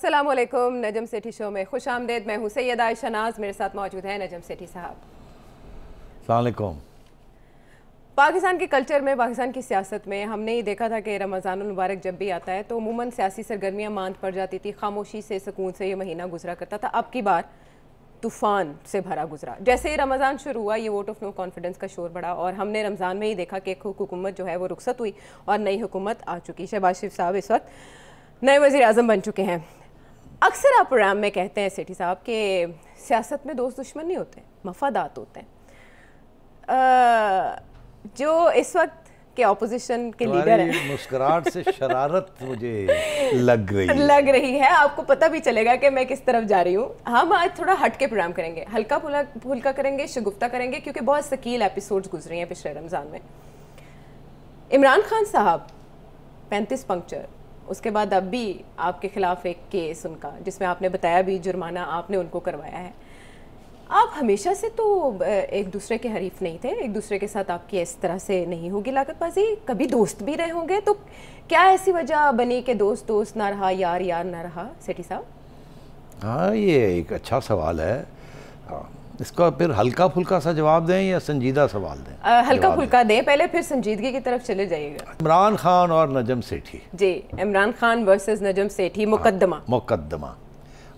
अस्सलामुअलैकुम, नजम सेठी शो में खुश आमदेद। मैं हूँ सैयदा आयशा नाज, मेरे साथ मौजूद है नजम सेठी साहब। अस्सलामुअलैकुम। पाकिस्तान के कल्चर में, पाकिस्तान की सियासत में हमने ये देखा था कि रमज़ानुल मुबारक जब भी आता है तो अमूमन सियासी सरगर्मियाँ मांद पड़ जाती थी, खामोशी से सुकून से ये महीना गुजरा करता था। अब की बार तूफ़ान से भरा गुजरा। जैसे ही रमज़ान शुरू हुआ ये वोट ऑफ नो कॉन्फिडेंस का शोर बढ़ा और हमने रमज़ान में ही देखा कि एक हुकूमत जो है वो रुखसत हुई और नई हुकूमत आ चुकी। शहबाज शरीफ साहब इस वक्त नए वज़ीर आज़म बन चुके हैं। अक्सर आप प्रोग्राम में कहते हैं सेठी साहब कि सियासत में दोस्त दुश्मन नहीं होते, मफादात होते हैं। जो इस वक्त के ऑपोजिशन के लीडर हैं, मुस्कुराहट से शरारत मुझे लग रही है। आपको पता भी चलेगा कि मैं किस तरफ जा रही हूँ। हम आज थोड़ा हट के प्रोग्राम करेंगे, हल्का फुल्का करेंगे, शगुफ्ता करेंगे, क्योंकि बहुत सकील एपिसोड्स गुजरे हैं पिछले रमज़ान में। इमरान खान साहब 35 पंक्चर, उसके बाद अब भी आपके खिलाफ एक केस उनका जिसमें आपने बताया भी जुर्माना आपने उनको करवाया है। आप हमेशा से तो एक दूसरे के हरीफ नहीं थे, एक दूसरे के साथ आपकी इस तरह से नहीं होगी लाकतबाजी, कभी दोस्त भी रहे होंगे, तो क्या ऐसी वजह बनी कि दोस्त दोस्त ना रहा, यार यार ना रहा सेठी साहब? हाँ, ये एक अच्छा सवाल है। इसका फिर हल्का फुल्का सा जवाब दें या संजीदा सवाल दें? हल्का फुल्का दें पहले, फिर संजीदगी की तरफ चले जाइएगा। इमरान खान और नजम सेठी जी, इमरान खान वर्सेस नजम सेठी, मुकद्दमा।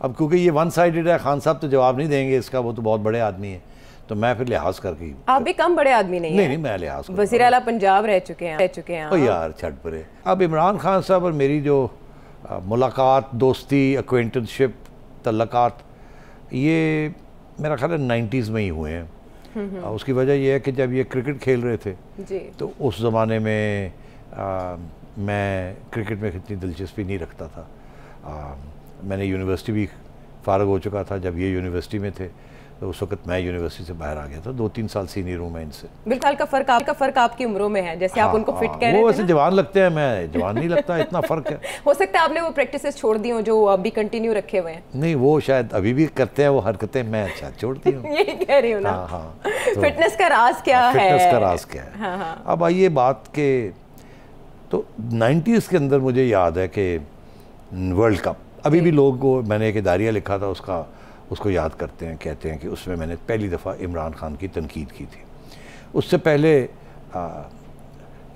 अब क्योंकि ये वन साइडेड है, खान साहब तो जवाब नहीं देंगे इसका, वो तो बहुत बड़े आदमी है, तो मैं फिर लिहाज करके। आप भी कम बड़े आदमी नहीं नहीं, मैं लिहाज करके। वज़ीर आला पंजाब रह चुके हैं। ओ यार छट परे। अब इमरान खान साहब और मेरी जो मुलाकात, दोस्ती, एक्वेंटेंसशिप, तल्लकात, ये मेरा ख्याल है 90s में ही हुए हैं। उसकी वजह यह है कि जब ये क्रिकेट खेल रहे थे जी, तो उस ज़माने में मैं क्रिकेट में इतनी दिलचस्पी नहीं रखता था। मैंने यूनिवर्सिटी भी फ़ारग हो चुका था जब ये यूनिवर्सिटी में थे, तो उस वक्त मैं यूनिवर्सिटी से बाहर आ गया था। 2-3 साल सीनियर हूँ मैं इनसे। बिल्कुल का फ़र्क आपकी उम्रों में है, जैसे आप उनको फिट कह रहे थे। वो वैसे जवान लगते हैं, मैं जवान नहीं लगता, इतना फ़र्क है। हो सकता है आपने वो प्रैक्टिसेस छोड़ दी हो जो अभी कंटिन्यू रखे हुए हैं। नहीं, वो शायद अभी भी करते हैं वो हरकतें, मैं अच्छा छोड़ती हूँ। यही कह रही हूँ ना। हाँ, तो फिटनेस का राज क्या है? फिटनेस का राज क्या है? हाँ। अब आइए बात के, तो 90s के अंदर मुझे याद है कि वर्ल्ड कप, अभी भी लोग को, मैंने एक इदारिया लिखा था उसको याद करते हैं, कहते हैं कि उसमें मैंने पहली दफ़ा इमरान खान की तनकीद की थी। उससे पहले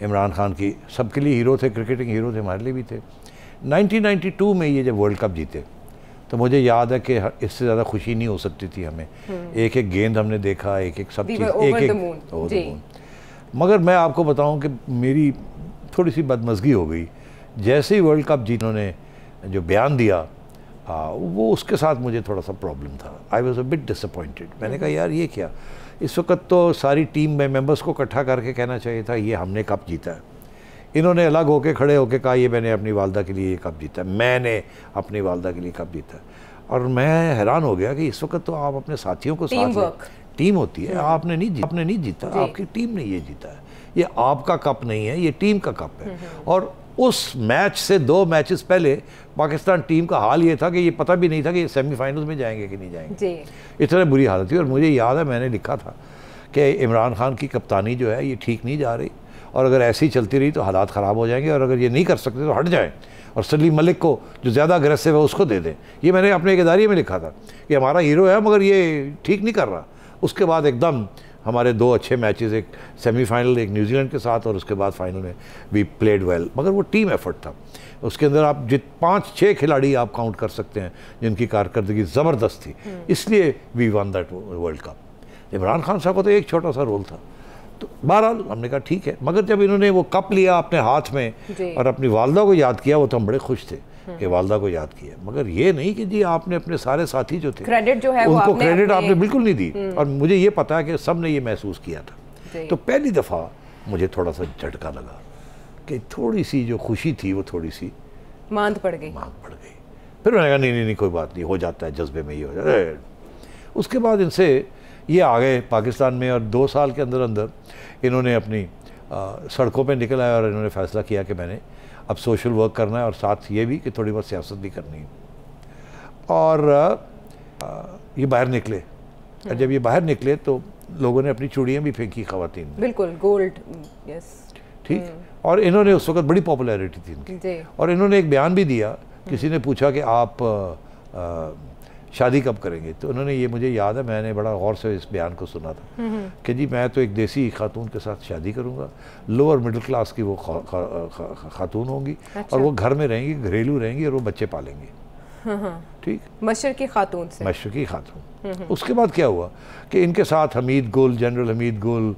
इमरान खान की सबके लिए हीरो थे, क्रिकेटिंग हीरो थे, हमारे लिए भी थे। 1992 में ये जब वर्ल्ड कप जीते तो मुझे याद है कि इससे ज़्यादा खुशी नहीं हो सकती थी हमें। एक एक गेंद हमने देखा, एक एक सब चीज़, एक मगर मैं आपको बताऊं कि मेरी थोड़ी सी बदमज़गी हो गई जैसे ही वर्ल्ड कप जीत उन्होंने जो बयान दिया, वो उसके साथ मुझे थोड़ा सा प्रॉब्लम था। I was a bit disappointed. मैंने कहा यार ये क्या, इस वक्त तो सारी टीम में मेंबर्स को इकट्ठा करके कहना चाहिए था ये हमने कप जीता है। इन्होंने अलग होके खड़े होके कहा ये मैंने अपनी वालदा के लिए ये कप जीता है, मैंने अपनी वालदा के लिए कप जीता है। और मैं हैरान हो गया कि इस वक्त तो आप अपने साथियों को साथ, टीम होती है, आपने नहीं जीता, आपकी टीम ने ये जीता है, ये आपका कप नहीं है, ये टीम का कप है। और उस मैच से 2 मैचेस पहले पाकिस्तान टीम का हाल ये था कि ये पता भी नहीं था कि ये सेमीफाइनल्स में जाएंगे कि नहीं जाएंगे। इतनी बुरी हालत थी। और मुझे याद है मैंने लिखा था कि इमरान खान की कप्तानी जो है ये ठीक नहीं जा रही, और अगर ऐसी ही चलती रही तो हालात ख़राब हो जाएंगे, और अगर ये नहीं कर सकते तो हट जाएं और सलीम मलिक को जो ज़्यादा अग्रेसिव है उसको दे दें। ये मैंने अपने एक इदारे में लिखा था कि हमारा हीरो है मगर ये ठीक नहीं कर रहा। उसके बाद एकदम हमारे 2 अच्छे मैचेस, एक सेमीफाइनल एक न्यूजीलैंड के साथ और उसके बाद फाइनल में वी प्लेड वेल, मगर वो टीम एफर्ट था। उसके अंदर आप 5-6 खिलाड़ी आप काउंट कर सकते हैं जिनकी कारकर्दगी ज़बरदस्त थी, इसलिए we won that world cup. Imran Khan साहब का तो एक छोटा सा रोल था। तो बहरहाल हमने कहा ठीक है, मगर जब इन्होंने वो कप लिया अपने हाथ में और अपनी वालदा को याद किया, वो तो हम बड़े खुश थे कि वालदा को याद किया। मगर ये नहीं कि जी आपने अपने सारे साथी जो थे क्रेडिट जो है उनको क्रेडिट आपने बिल्कुल नहीं दी। और मुझे ये पता है कि सब ने ये महसूस किया था। तो पहली दफ़ा मुझे थोड़ा सा झटका लगा कि थोड़ी सी जो खुशी थी वो थोड़ी सी मांद पड़ गई। फिर मैंने कहा नहीं कोई बात नहीं, हो जाता है, जज्बे में ही हो जाता है। उसके बाद इनसे ये आ गए पाकिस्तान में, और 2 साल के अंदर अंदर इन्होंने अपनी सड़कों पे निकल आए और इन्होंने फ़ैसला किया कि मैंने अब सोशल वर्क करना है और साथ ये भी कि थोड़ी बहुत सियासत भी करनी है। और ये बाहर निकले, और जब ये बाहर निकले तो लोगों ने अपनी चूड़ियाँ भी फेंकी, ख़वातीन, बिल्कुल गोल्ड, यस, ठीक। और इन्होंने उस वक्त बड़ी पॉपुलैरिटी थी इनकी, और इन्होंने एक बयान भी दिया किसी ने पूछा कि आप शादी कब करेंगे, तो उन्होंने, ये मुझे याद है, मैंने बड़ा गौर से इस बयान को सुना था कि जी मैं तो एक देसी खातून के साथ शादी करूंगा, लोअर मिडिल क्लास की वो खातून होंगी, और वो घर में रहेंगी, घरेलू रहेंगी, और वो बच्चे पालेंगी। ठीक, मशरकी खातून से, मशरकी खातून। उसके बाद क्या हुआ कि इनके साथ हमीद गुल, जनरल हमीद गुल,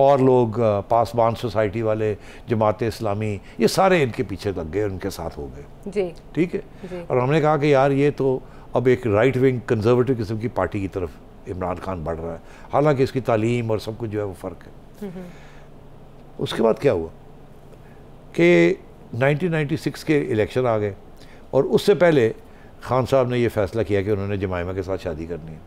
और लोग पासबान सोसाइटी वाले, जमात इस्लामी, ये सारे इनके पीछे लग गए और इनके साथ हो गए जी। ठीक है, और हमने कहा कि यार ये तो अब एक राइट विंग कंजर्वेटिव किस्म की पार्टी की तरफ इमरान खान बढ़ रहा है, हालांकि इसकी तालीम और सब कुछ जो है वो फ़र्क है। उसके बाद क्या हुआ कि 1996 के इलेक्शन आ गए, और उससे पहले खान साहब ने ये फ़ैसला किया कि उन्होंने जमाइमा के साथ शादी करनी है।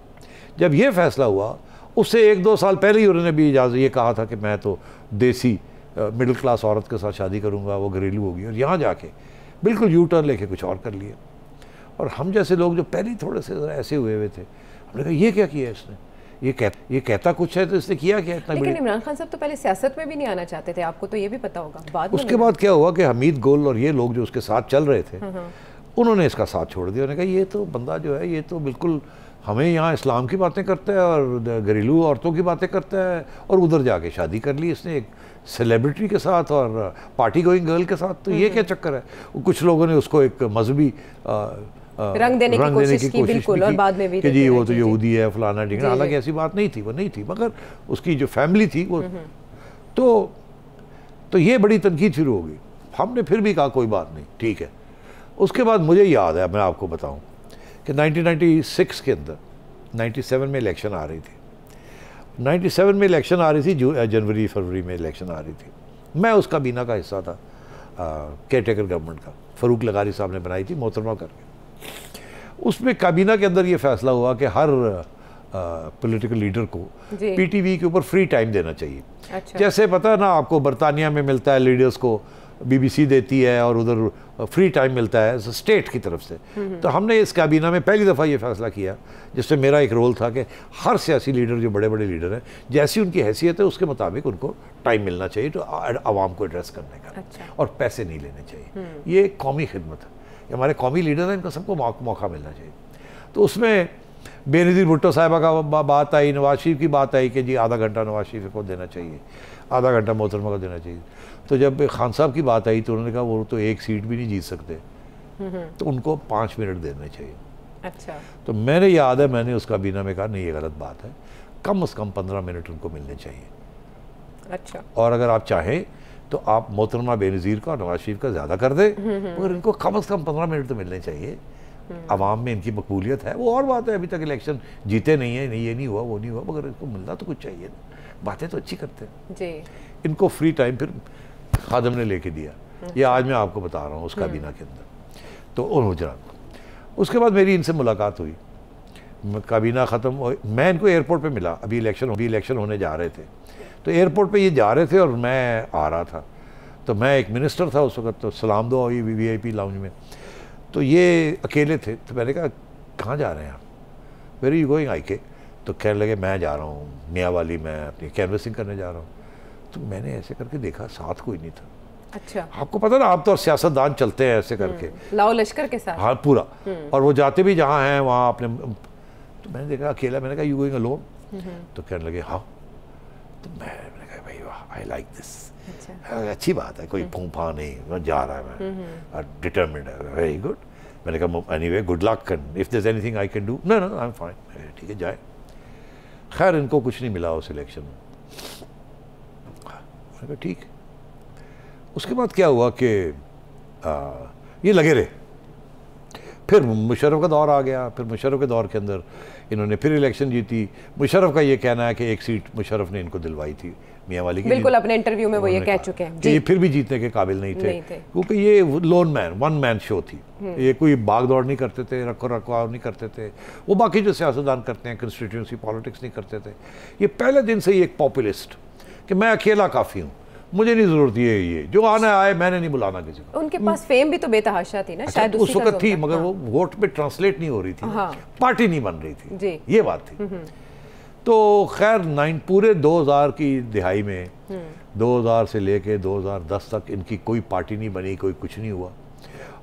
जब ये फ़ैसला हुआ, उससे 1-2 साल पहले ही उन्होंने भी इजाज़त ये कहा था कि मैं तो देसी मिडिल क्लास औरत के साथ शादी करूंगा, वो घरेलू होगी, और यहाँ जाके बिल्कुल यू टर्न लेके कुछ और कर लिया। और हम जैसे लोग जो पहले ही थोड़े से ऐसे हुए थे, हमने कहा ये क्या किया इसने, ये कहता कुछ है तो इसने किया क्या इतना। लेकिन इमरान खान साहब तो पहले सियासत में भी नहीं आना चाहते थे, आपको तो ये भी पता होगा। बाद उसके बाद क्या हुआ कि हमीद गुल और ये लोग जो उसके साथ चल रहे थे, उन्होंने इसका साथ छोड़ दिया। उन्होंने कहा ये तो बंदा जो है, ये तो बिल्कुल हमें यहाँ इस्लाम की बातें करता है और घरेलू औरतों की बातें करता है, और उधर जाके शादी कर ली इसने एक सेलिब्रिटी के साथ और पार्टी गोइंग गर्ल के साथ। तो ये क्या चक्कर है। कुछ लोगों ने उसको एक मजहबी रंग देने की कोशिश की बिल्कुल, और बाद में भी कि जी वो तो यहूदी है, फलाना ढिंगना, हालांकि ऐसी बात नहीं थी, वो नहीं थी, मगर उसकी जो फैमिली थी वो तो ये बड़ी तनकीद शुरू हो गई। हमने फिर भी कहा कोई बात नहीं, ठीक है। उसके बाद मुझे याद है, मैं आपको बताऊं कि 1996 के अंदर 97 में इलेक्शन आ रही थी, 97 में इलेक्शन आ रही थी, जनवरी फरवरी में इलेक्शन आ रही थी। मैं उस काबीना का हिस्सा था, केयर टेकर गवर्नमेंट का, फ़रूक लगारी साहब ने बनाई थी मोहतरमा करके। उसमें काबीना के अंदर ये फैसला हुआ कि हर पॉलिटिकल लीडर को पीटीवी के ऊपर फ्री टाइम देना चाहिए। अच्छा। जैसे पता है ना आपको, बरतानिया में मिलता है लीडर्स को, बीबीसी देती है, और उधर फ्री टाइम मिलता है स्टेट की तरफ से। तो हमने इस काबीना में पहली दफ़ा ये फैसला किया, जिसमें मेरा एक रोल था कि हर सियासी लीडर, जो बड़े बड़े लीडर हैं, जैसी उनकी हैसियत है उसके मुताबिक उनको टाइम मिलना चाहिए तो आवाम को एड्रेस करने का। अच्छा। और पैसे नहीं लेने चाहिए। ये कौमी खिदमत है, हमारे कौमी लीडर हैं, इनको सबको मौका मिलना चाहिए। तो उसमें बेनज़ीर भुट्टो साहिबा का बात आई, नवाज शरीफ की बात आई कि जी आधा घंटा नवाज शरीफ को देना चाहिए, आधा घंटा मोहतरमा को देना चाहिए। तो जब खान साहब की बात आई तो उन्होंने कहा वो तो एक सीट भी नहीं जीत सकते, तो उनको 5 मिनट देने चाहिए। अच्छा। तो मैंने याद है, मैंने उस काबीना में कहा नहीं ये गलत बात है, कम से कम 15 मिनट उनको मिलने चाहिए। अच्छा। और अगर आप चाहें तो आप मोहतरमा बेनज़ीर का और नवाज शरीफ का ज़्यादा कर दें, मगर इनको कम से कम 15 मिनट तो मिलने चाहिए। आवाम में इनकी मकबूलियत है, वो और बात है, अभी तक इलेक्शन जीते नहीं है, नहीं ये नहीं हुआ, वो नहीं हुआ, मगर इनको मिलना तो कुछ चाहिए। बातें तो अच्छी करते हैं जी। इनको फ्री टाइम फिर खादम ने लेके दिया। ये आज मैं आपको बता रहा हूँ उस काबीना के अंदर। तो गुजरात, उसके बाद मेरी इनसे मुलाकात हुई, काबीना ख़त्म, मैं इनको एयरपोर्ट पे मिला, अभी इलेक्शन होने जा रहे थे, तो एयरपोर्ट पे ये जा रहे थे और मैं आ रहा था। तो मैं एक मिनिस्टर था उस वक्त, तो सलाम दुआ हुई VIP लाउंज में, तो ये अकेले थे। तो मैंने कहा कहाँ जा रहे हैं आप, where are you going I K. तो कहने लगे मैं जा रहा हूँ मियाँ वाली, मैं अपनी कैनवसिंग करने जा रहा हूँ। तो मैंने ऐसे करके देखा, साथ कोई नहीं था। अच्छा। आपको पता ना, आप तो सियासतदान चलते हैं ऐसे करके, लाओ लश्कर के साथ। हाँ पूरा, और वो जाते भी जहाँ हैं वहाँ अपने। तो मैंने देखा अकेला, मैंने कहा यू गोइंग अलोन, तो कहने लगे हाँ। तो मैंने कहा भाई वाह, आई लाइक दिस, अच्छी बात है, कोई फूंफा नहीं, मैं जा रहा है, मैं डिटरमिन्ड है, वेरी गुड। मैंने कहा anyway good luck, and if there is anything I can do, no no I am fine, ठीक है जाए। खैर इनको कुछ नहीं मिला उस इलेक्शन में, मैंने कहा ठीक। उसके बाद क्या हुआ कि ये लगे रहे, फिर मुशर्रफ का दौर आ गया, फिर मुशर्रफ के दौर के अंदर इन्होंने फिर इलेक्शन जीती। मुशर्रफ का ये कहना है कि एक सीट मुशर्रफ ने इनको दिलवाई थी मियाँ वाली की, बिल्कुल अपने इंटरव्यू में वो ये कह चुके हैं कि ये फिर भी जीतने के काबिल नहीं थे, क्योंकि ये loan man, one man show थी। ये कोई भाग दौड़ नहीं करते थे, रखो रखवाव नहीं करते थे, वो बाकी जो सियासतदान करते हैं कंस्टिट्यूंसी पॉलिटिक्स नहीं करते थे। ये पहले दिन से ही एक पॉपुलिस्ट कि मैं अकेला काफ़ी हूँ, मुझे नहीं जरूरत ये जो आना आए, मैंने नहीं बुलाना किसी को। उनके पास फेम भी तो बेतहाशा थी ना। अच्छा, शायद उस वक्त थी, मगर वो वोट पे ट्रांसलेट नहीं हो रही थी। हाँ। पार्टी नहीं बन रही थी जी। ये बात थी। तो खैर पूरे 2000 की दिहाई में 2000 से लेके 2010 तक इनकी कोई पार्टी नहीं बनी, कोई कुछ नहीं हुआ।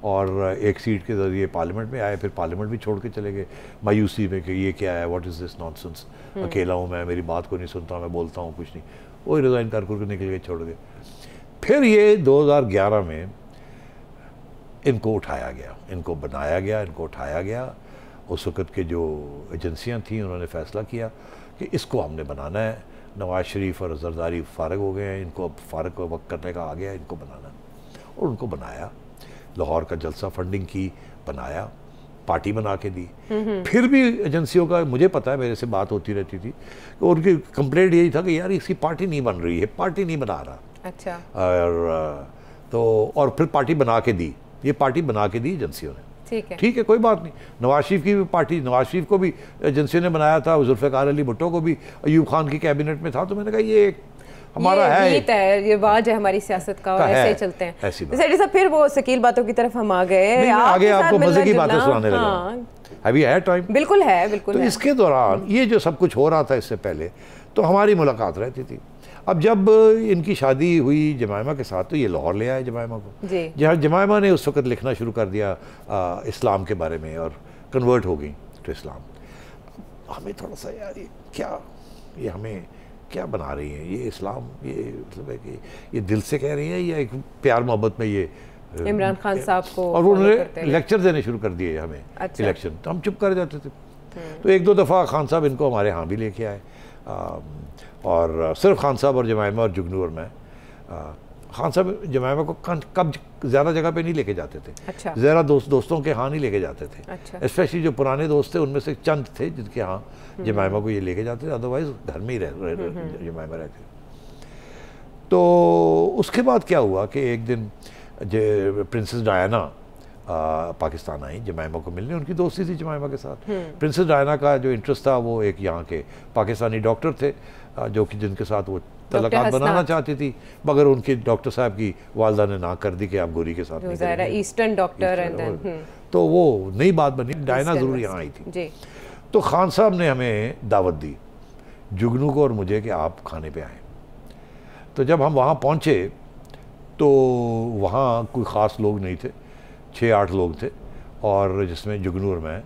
और एक सीट के ज़रिए पार्लियामेंट में आए, फिर पार्लियामेंट भी छोड़ के चले गए मायूसी में कि ये क्या है, व्हाट इज़ दिस नॉनसेंस, अकेला हूँ मैं, मेरी बात को नहीं सुनता, मैं बोलता हूँ कुछ नहीं, वही रिज़ाइन कर निकल गए, छोड़ गए। फिर ये 2011 में इनको उठाया गया, इनको बनाया गया, इनको उठाया गया। उस वक़्त के जो एजेंसियाँ थीं उन्होंने फ़ैसला किया कि इसको हमने बनाना है। नवाज शरीफ और जरदारी फ़ारग हो गए हैं, इनको अब फ़ारग वक्त करने का आ गया, इनको बनाना, और उनको बनाया। लाहौर का जलसा फंडिंग की, बनाया, पार्टी बना के दी। फिर भी एजेंसियों का मुझे पता है, मेरे से बात होती रहती थी, तो उनकी कंप्लेंट यही था कि यार इसकी पार्टी नहीं बन रही है, पार्टी नहीं बना रहा। अच्छा। और फिर पार्टी बना के दी, ये पार्टी बना के दी एजेंसियों ने। ठीक है, कोई बात नहीं। नवाज शरीफ की भी पार्टी, नवाज शरीफ को भी एजेंसियों ने बनाया था, जुल्फ़िकार अली भुट्टो को भी अयूब खान की कैबिनेट में था। तो मैंने कहा ये हमारा ये वाज है हमारी सियासत का, और ऐसे ही चलते हैं। ऐसे सब फिर वो शकील बातों की तरफ हम आ गए, आगे आपको मजे की बातें सुनाने लगा। अभी है टाइम? बिल्कुल है, बिल्कुल। तो इसके दौरान ये जो सब कुछ हो रहा था इससे पहले, तो हमारी मुलाकात रहती थी। अब जब इनकी शादी हुई जमायमा के साथ, तो ये लाहौर ले आए जमायमा को, जहाँ जमायमा ने उस वक़्त लिखना शुरू कर दिया इस्लाम के बारे में, और कन्वर्ट हो गई टू इस्लाम। हमें थोड़ा सा यार ये हमें क्या बना रही है ये इस्लाम, ये मतलब है कि ये दिल से कह रही है या एक प्यार मोहब्बत में ये इमरान खान साहब को, और उन्होंने लेक्चर देने शुरू कर दिए हमें। अच्छा। इलेक्शन तो हम चुप कर जाते थे। तो एक दो दफ़ा खान साहब इनको हमारे यहाँ भी लेके आए, और सिर्फ खान साहब और जमायमा और जुगनू और मैं। खान साहब जमायमा को कब ज़्यादा जगह पे नहीं लेके जाते थे। अच्छा। ज़रा दोस्तों के यहाँ नहीं लेके जाते थे। अच्छा। स्पेशली जो पुराने दोस्त थे उनमें से चंद थे जिनके यहाँ जमायमा को ये लेके जाते थे, अदरवाइज घर में ही जमायमा रहते। तो उसके बाद क्या हुआ कि एक दिन प्रिंसेस डायना पाकिस्तान आई जमायमा को मिलने, उनकी दोस्ती थी जमायमा के साथ। प्रिंसेस डायना का जो इंटरेस्ट था वो एक यहाँ के पाकिस्तानी डॉक्टर थे, जो कि जिनके साथ वो तलाकात बनाना चाहती थी, मगर उनके डॉक्टर साहब की वालदा ने ना कर दी कि आप गोरी के साथ नहीं करेंगे। ईस्टर्न डॉक्टर, तो वो नई बात बनी। डायना ज़रूर यहाँ आई थी। तो खान साहब ने हमें दावत दी, जुगनू को और मुझे, कि आप खाने पे आए। तो जब हम वहाँ पहुँचे तो वहाँ कोई ख़ास लोग नहीं थे, 6-8 लोग थे, और जिसमें जुगनू और मैं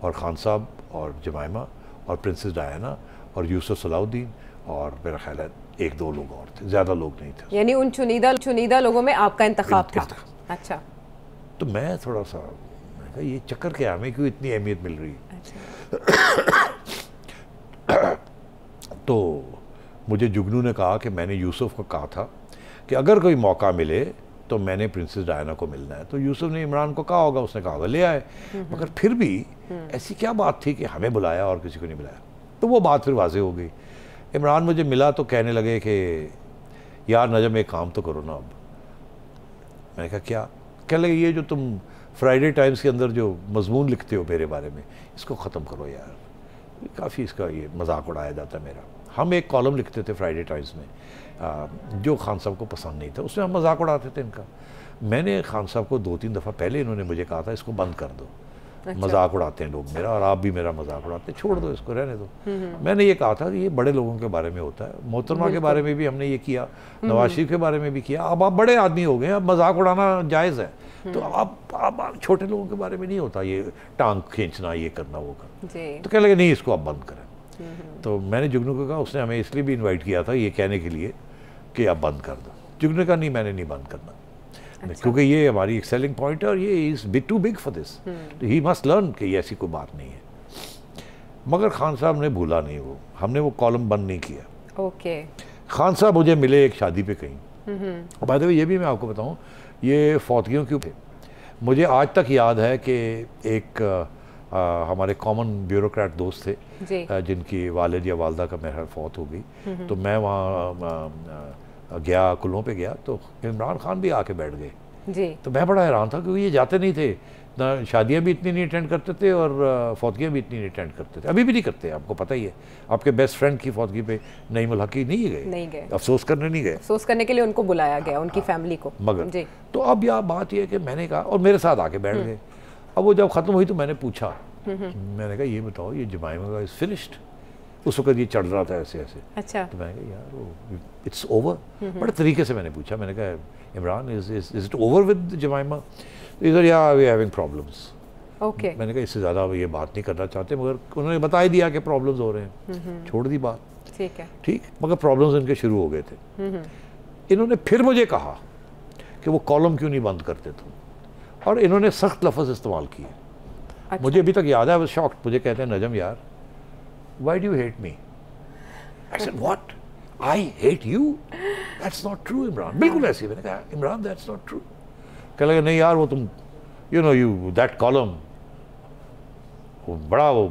और खान साहब और जमायमा और प्रिंसेस डायना और यूसुफ सलाउद्दीन और मेरा ख्याल है 1-2 लोग और थे, ज़्यादा लोग नहीं थे। यानी उन चुनिंदा लोगों में आपका इंतखाब था। अच्छा। तो मैं थोड़ा सा ये चक्कर क्या, हमें क्यों इतनी अहमियत मिल रही है? अच्छा। तो मुझे जुगनू ने कहा कि मैंने यूसुफ को कहा था कि अगर कोई मौका मिले तो मैंने प्रिंसेस डायना को मिलना है। तो यूसुफ ने इमरान को कहा होगा, उसने कहा होगा ले आए, मगर फिर भी ऐसी क्या बात थी कि हमें बुलाया और किसी को नहीं बुलाया? तो वो बात फिर वाज़ेह हो गई। इमरान मुझे मिला तो कहने लगे कि यार नजम एक काम तो करो ना। अब मैंने कहा क्या? कहने लगे ये जो तुम फ्राइडे टाइम्स के अंदर जो मजमून लिखते हो मेरे बारे में, इसको ख़त्म करो यार, काफ़ी इसका ये मजाक उड़ाया जाता है मेरा। हम एक कॉलम लिखते थे फ्राइडे टाइम्स में, जो खान साहब को पसंद नहीं था, उसमें हम मजाक उड़ाते थे इनका। मैंने खान साहब को 2-3 दफ़ा पहले इन्होंने मुझे कहा था इसको बंद कर दो। अच्छा। मजाक उड़ाते हैं लोग मेरा, और आप भी मेरा मजाक उड़ाते हैं, छोड़ दो इसको, रहने दो। मैंने ये कहा था कि ये बड़े लोगों के बारे में होता है, मोहतरमा के बारे में भी हमने ये किया, नवाज शरीफ के बारे में भी किया। अब आप बड़े आदमी हो गए, अब मजाक उड़ाना जायज़ है, तो आप छोटे लोगों के बारे में नहीं होता ये टांग खींचना, ये करना, वो करना। तो कहने लगे नहीं इसको आप बंद करें। तो मैंने जुगनू को कहा, उसने हमें इसलिए भी इन्वाइट किया था ये कहने के लिए कि आप बंद कर दो। जुगनू ने कहा नहीं, मैंने नहीं बंद करना। अच्छा। क्योंकि ये हमारी एक सेलिंग पॉइंट है और ये is big too big for this, तो ही मस्ट लर्न कि ये ऐसी कोई बात नहीं है। मगर खान साहब ने भूला नहीं, वो हमने वो कॉलम बंद नहीं किया। ओके। खान साहब मुझे मिले एक शादी पे कहीं। बाय द वे ये भी मैं आपको बताऊँ, ये फौतगियों के ऊपर मुझे आज तक याद है कि एक हमारे कॉमन ब्यूरोक्रेट दोस्त थे जिनकी वालिद या वालदा का मेरा फौत हो गई। तो मैं वहाँ गया, कुल्लों पे गया, तो इमरान खान भी आके बैठ गए जी। तो मैं बड़ा हैरान था क्योंकि ये जाते नहीं थे ना, शादियाँ भी इतनी नहीं अटेंड करते थे और फौतगियाँ भी इतनी नहीं अटेंड करते थे, अभी भी नहीं करते। आपको पता ही है, आपके बेस्ट फ्रेंड की फौतगी पे नईम उल हक नहीं गए, अफसोस करने नहीं गए, अफसोस करने के लिए उनको बुलाया गया, उनकी फैमिली को। मगर तो अब यह बात यह है कि मैंने कहा, और मेरे साथ आके बैठ गए। अब वो जब ख़त्म हुई तो मैंने पूछा, मैंने कहा ये बताओ ये जमायमा का इज़ फिनिश्ड? उस वक्त ये चढ़ रहा था ऐसे ऐसे। अच्छा। तो मैंने कहा यार वो इट्स ओवर। बड़े तरीके से मैंने पूछा, मैंने कहा Imran is it over with जमाइमा? इधर या वी हैविंग प्रॉब्लम्स। ओके। मैंने कहा इससे ज़्यादा ये बात नहीं करना चाहते, मगर उन्होंने बता ही दिया कि प्रॉब्लम्स हो रहे हैं, छोड़ दी बात। ठीक है। ठीक, मगर प्रॉब्लम्स इनके शुरू हो गए थे। इन्होंने फिर मुझे कहा कि वो कॉलम क्यों नहीं बंद करते तुम, और इन्होंने सख्त लफ्ज़ इस्तेमाल किए। अच्छा। मुझे अभी तक याद है, वो शॉक्ड। मुझे कहते हैं नजम यार why do you hate me? I said what, I hate you? That's not true Imran. बिल्कुल ऐसे। मैंने कहा इमरान दैट्स नॉट ट्रू। कह लगे नहीं यार वो तुम you know you that column वो बड़ा वो।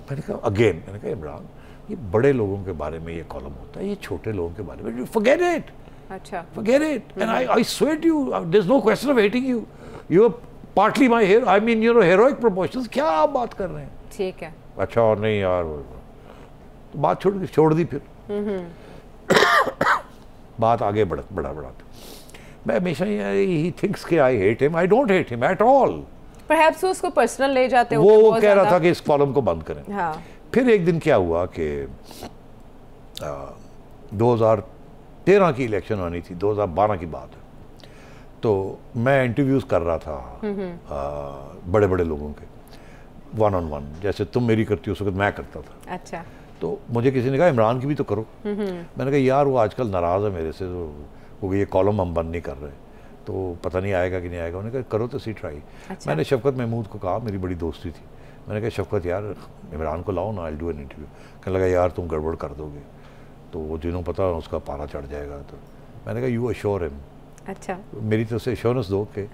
मैंने कहा अगेन, मैंने कहा इमरान ये बड़े लोगों के बारे में ये कॉलम होता है, ये छोटे लोगों के बारे में फॉरगेट इट। अच्छा। Forget it. And I swear to you, there's no question of hating you. You're partly my hero. I mean, you know, heroic proportions. क्या आप बात कर रहे हैं? ठीक है। अच्छा, और नहीं यार तो बात छोड़ दी फिर। बात आगे बढ़ा। मैं हमेशा he thinks कि I hate him. I don't hate him at all. Perhaps वो उसको पर्सनल ले जाते हो। वो कह रहा था कि इस कॉलम को बंद करें। हाँ। फिर एक दिन क्या हुआ कि 2013 की इलेक्शन आनी थी, 2012 की बात है। तो मैं इंटरव्यूज़ कर रहा था बड़े बड़े लोगों के, 1-on-1, जैसे तुम मेरी करती हो उस वक्त मैं करता था। अच्छा। तो मुझे किसी ने कहा इमरान की भी तो करो। मैंने कहा यार वो आजकल नाराज़ है मेरे से, तो वो ये कॉलम हम बंद नहीं कर रहे, तो पता नहीं आएगा कि नहीं आएगा। उन्होंने कहा करो तो सी ट्राई। अच्छा। मैंने शफकत महमूद को कहा, मेरी बड़ी दोस्ती थी, मैंने कहा शफकत यार इमरान को लाओ ना, आई डू एन इंटरव्यू। कहने लगा यार तुम गड़बड़ कर दोगे, तो वो जिन्हों पता उसका पारा चढ़ जाएगा। तो मैंने कहा यू अश्योर हिम। अच्छा। मेरी तरफ से एश्योरेंस दो कि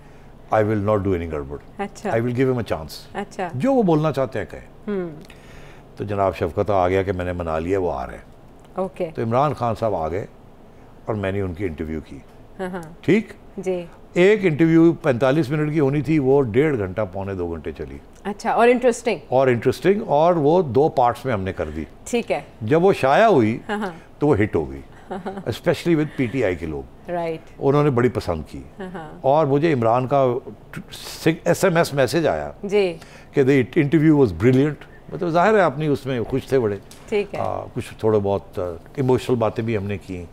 I will not do any गड़बड़। अच्छा। I will give him a chance. अच्छा। जो वो बोलना चाहते हैं कहें। तो जनाब शफकत आ गया कि मैंने मना लिया, वो आ रहे हैं। ओके। तो इमरान खान साहब आ गए और मैंने उनकी इंटरव्यू की। ठीक जी। एक इंटरव्यू 45 मिनट की होनी थी, वो 1.5 घंटा पौने 2 घंटे चली। अच्छा। और इंटरेस्टिंग और वो 2 पार्ट्स में हमने कर दी। ठीक है। जब वो शाया हुई तो वो हिट हो गई, स्पेशली विद पीटीआई के लोग। राइट। उन्होंने बड़ी पसंद की। और मुझे इमरान का SMS मैसेज आया जी कि द इंटरव्यू वाज ब्रिलियंट। मतलब जाहिर है अपनी उसमें खुश थे बड़े। ठीक है। कुछ थोड़े बहुत इमोशनल बातें भी हमने की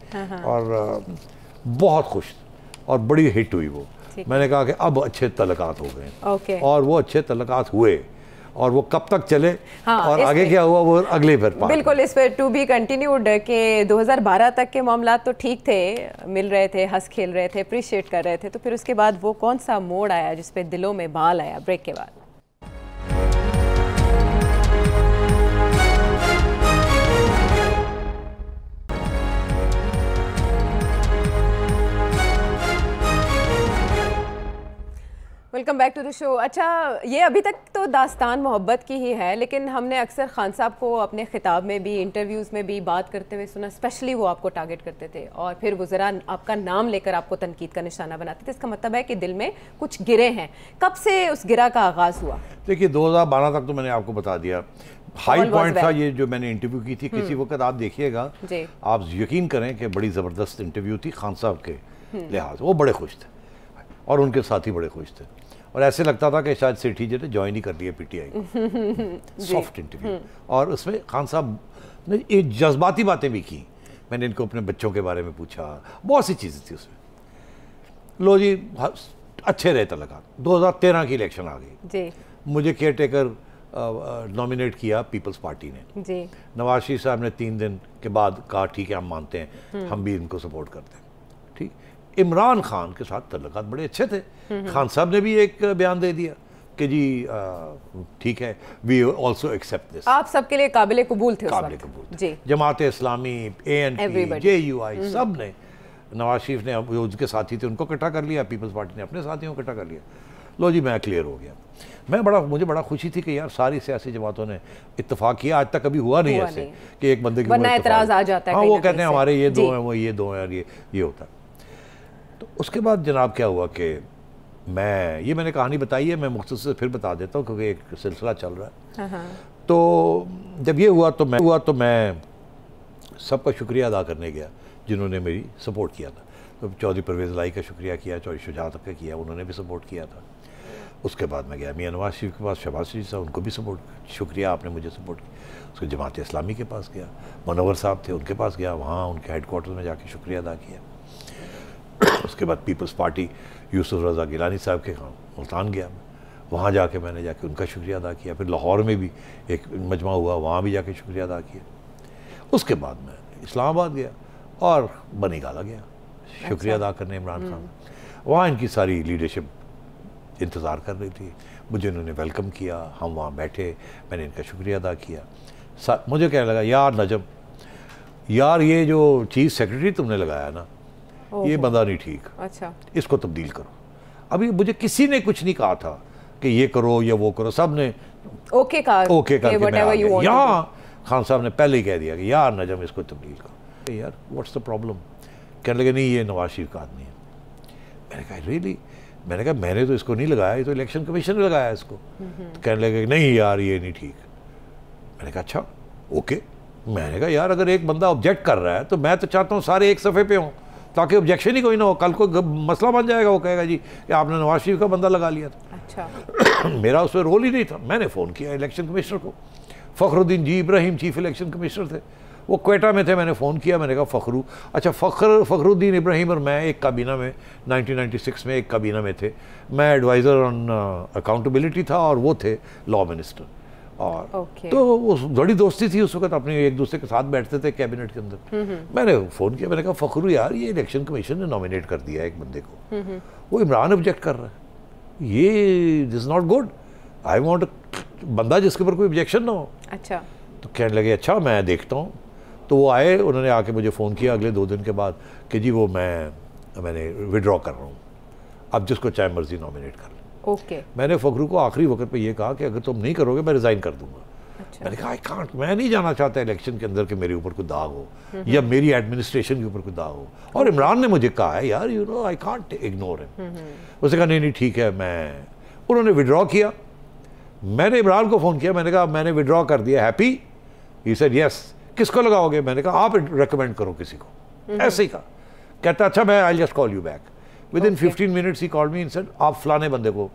और बहुत खुश और बड़ी हिट हुई वो। मैंने कहा कि अब अच्छे तलकात हो गए। ओके। और वो अच्छे तलकात हुए और वो कब तक चले। हाँ, और आगे क्या हुआ वो अगले फिर बिल्कुल इस पर टू बी कंटिन्यूड के 2012 तक के मामला तो ठीक थे, मिल रहे थे, हंस खेल रहे थे, अप्रिशिएट कर रहे थे। तो फिर उसके बाद वो कौन सा मोड़ आया जिसपे दिलों में बाल आया? ब्रेक के बाद। Welcome back to the show. अच्छा, ये अभी तक तो दास्तान मोहब्बत की ही है, लेकिन हमने अक्सर खान साहब को अपने खिताब में भी, इंटरव्यूज़ में भी बात करते हुए सुना। स्पेशली वो आपको टारगेट करते थे और फिर वो ज़रा आपका नाम लेकर आपको तनकीद का निशाना बनाते थे। इसका मतलब है कि दिल में कुछ गिरे हैं। कब से उस गिरा का आगाज़ हुआ? देखिए 2012 तक तो मैंने आपको बता दिया, हाई पॉइंट था ये जो मैंने इंटरव्यू की थी। किसी वक्त आप देखिएगा, आप यकीन करें कि बड़ी ज़बरदस्त इंटरव्यू थी खान साहब के लिहाज। वो बड़े खुश थे और उनके साथी बड़े खुश थे और ऐसे लगता था कि शायद सेठी जी ने ज्वाइन ही कर लिया पीटीआई को। Soft interview. और उसमें खान साहब ने एक जज्बाती बातें भी की। मैंने इनको अपने बच्चों के बारे में पूछा, बहुत सी चीज़ें थी उसमें। लो जी अच्छे रहे तलकात। 2013 की इलेक्शन आ गई जी। मुझे केयर टेकर नॉमिनेट किया पीपल्स पार्टी ने जी। नवाज शरीफ साहब ने 3 दिन के बाद कहा ठीक है हम मानते हैं, हम भी इनको सपोर्ट करते हैं। ठीक, इमरान खान के साथ तल्लुकात बड़े अच्छे थे। खान साहब ने भी एक बयान दे दिया कि जी ठीक है, वी ऑल्सो एक्सेप्ट दिस। आप सबके लिए काबिल कबूल थे? काबिल कबूल जी। जमात इस्लामी, ANP, JUI सब ने, नवाज शरीफ ने उनके साथी थे उनको इकट्ठा कर लिया, पीपल्स पार्टी ने अपने साथियों को इकट्ठा कर लिया। लो जी मैं क्लियर हो गया। मुझे बड़ा खुशी थी कि यार सारी सियासी जमातों ने इत्तेफाक किया। आज तक कभी हुआ नहीं ऐसे कि एक बंदे के ऊपर एतराज आ जाता है। हाँ, वो कहते हैं हमारे ये दो हैं, वो ये दो हैं, और ये होता है। तो उसके बाद जनाब क्या हुआ कि मैंने कहानी बताई है, मैं मुख्तसर से फिर बता देता हूँ क्योंकि एक सिलसिला चल रहा है। तो जब ये हुआ तो मैं सबका शुक्रिया अदा करने गया जिन्होंने मेरी सपोर्ट किया था। तो चौधरी परवेज़ लाई का शुक्रिया किया, चौधरी शुजात का किया, उन्होंने भी सपोर्ट किया था। उसके बाद मैं गया मियां नवाज शरीफ के पास, शहबाज शरीफ साहब, उनको भी सपोर्ट, शुक्रिया आपने मुझे सपोर्ट किया। उसके जमात इस्लामी के पास गया, मनोवर साहब थे उनके पास गया, वहाँ उनके हेडक्वार्टर में जाके शुक्रिया अदा किया। उसके बाद पीपल्स पार्टी यूसुफ रज़ा गिलानी साहब के मुल्तान गया मैं, वहाँ जाके मैंने जाके उनका शुक्रिया अदा किया। फिर लाहौर में भी एक मजमा हुआ, वहाँ भी जाके शुक्रिया अदा किया। उसके बाद मैं इस्लामाबाद गया और बनी गाला गया शुक्रिया अदा करने इमरान खान। वहाँ इनकी सारी लीडरशिप इंतज़ार कर रही थी, मुझे उन्होंने वेलकम किया, हम वहाँ बैठे, मैंने इनका शुक्रिया अदा किया। मुझे क्या लगा, यार नजम, यार ये जो चीफ सेक्रेटरी तुमने लगाया ना, ये बंदा नहीं ठीक, अच्छा इसको तब्दील करो। अभी मुझे किसी ने कुछ नहीं कहा था कि ये करो या वो करो, सब ने ओके करके मैं आ गया। यहाँ खान साहब ने पहले ही कह दिया कि यार नजम इसको तब्दील करो। यार व्हाट्स द प्रॉब्लम? कहने लगे नहीं ये नवाज शरीफ का आदमी है। मैंने कहा रियली? मैंने कहा मैंने तो इसको नहीं लगाया, ये तो इलेक्शन कमीशन ने लगाया इसको। तो कहने लगे नहीं यार ये नहीं ठीक। मैंने कहा अच्छा ओके। मैंने कहा यार अगर एक बंदा ऑब्जेक्ट कर रहा है तो मैं तो चाहता हूँ सारे एक सफ़े पे हों, ताकि ऑब्जेक्शन ही कोई ना हो। कल को मसला बन जाएगा, वो कहेगा जी कि आपने नवाज शरीफ का बंदा लगा लिया था। अच्छा मेरा उसमें रोल ही नहीं था। मैंने फ़ोन किया इलेक्शन कमिश्नर को, फ़खरुद्दीन जी इब्राहिम चीफ इलेक्शन कमिश्नर थे, वो क्वेटा में थे। मैंने फ़ोन किया, मैंने कहा फ़खरुद्दीन इब्राहिम और मैं एक काबीना में 1996 में एक काबीना में थे। मैं एडवाइज़र ऑन अकाउंटेबिलिटी था और वो थे लॉ मिनिस्टर। और तो वो बड़ी दोस्ती थी उस वक्त, अपने एक दूसरे के साथ बैठते थे कैबिनेट के अंदर। मैंने फ़ोन किया, मैंने कहा फ़खरू यार ये इलेक्शन कमीशन ने नॉमिनेट कर दिया है एक बंदे को, वो इमरान ऑब्जेक्ट कर रहा है, ये this not good, I want बंदा जिसके ऊपर कोई ऑब्जेक्शन ना हो। अच्छा। तो कहने लगे अच्छा मैं देखता हूँ। तो वो आए, उन्होंने आके मुझे फ़ोन किया अगले 2 दिन के बाद कि जी वो मैंने विड्रॉ कर रहा हूँ, अब जिसको चाहे मर्जी नॉमिनेट कर ले। ओके। मैंने फ़खरू को आखिरी वक्त पे ये कहा कि अगर तुम नहीं करोगे मैं रिज़ाइन कर दूंगा। अच्छा। मैंने कहा आई कांट, मैं नहीं जाना चाहता इलेक्शन के अंदर कि मेरे ऊपर कोई दाग हो या मेरी एडमिनिस्ट्रेशन के ऊपर कोई दाग हो। और इमरान ने मुझे कहा है यार you know I can't ignore him. उसने कहा नहीं ठीक है। उन्होंने विड्रॉ किया। मैंने इमरान को फ़ोन किया, मैंने कहा मैंने विड्रॉ कर दिया, हैप्पी? He said yes. किसको लगाओगे? मैंने कहा आप रेकमेंड करो किसी को। ऐसे ही कहा। कहता अच्छा मैं I just call you back. With in 15 minutes he called me and said आप फलाने बंदे को